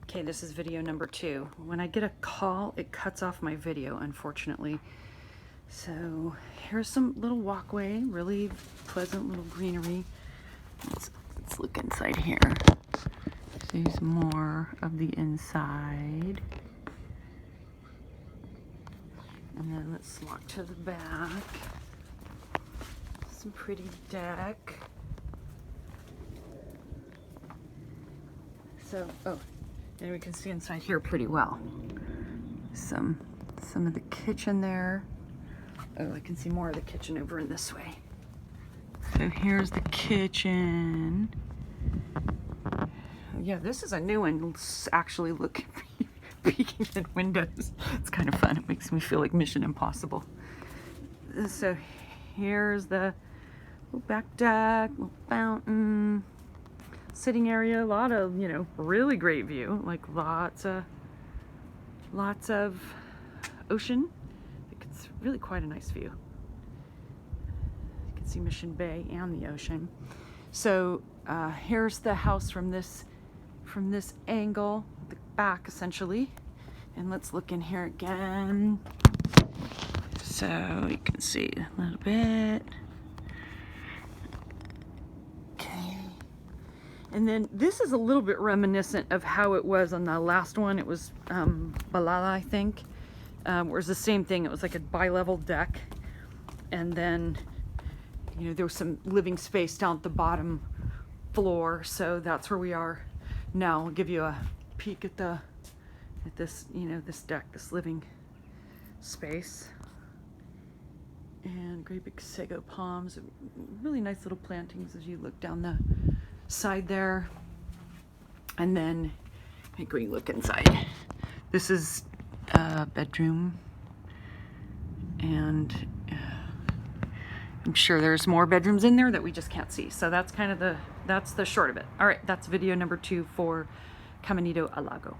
Okay, this is video number 2. When I get a call, it cuts off my video, unfortunately. So here's some little walkway, really pleasant little greenery. Let's look inside here. See some more of the inside. And then let's walk to the back. Some pretty deck. So, and we can see inside here pretty well. Some of the kitchen there. Oh, I can see more of the kitchen over in this way. So here's the kitchen. Yeah, this is a new one. Actually, look, peeking in windows. It's kind of fun. It makes me feel like Mission Impossible. So here's the little back deck, little fountain, sitting area. A lot of, really great view. Like lots of ocean. It's really quite a nice view. You can see Mission Bay and the ocean. So here's the house from this angle, the back essentially. And let's look in here again. So you can see a little bit. Okay. And then this is a little bit reminiscent of how it was on the last one. It was Balala, I think. Where it was the same thing. It was like a bi-level deck. And then, there was some living space down at the bottom floor. So that's where we are now. I'll give you a peek at this, this deck, this living space. And great big sago palms. Really nice little plantings as you look down the side there. And then, make sure you look inside. This is a bedroom. And I'm sure there's more bedrooms in there that we just can't see. So that's kind of that's the short of it. All right, that's video number 2 for Caminito, Halago.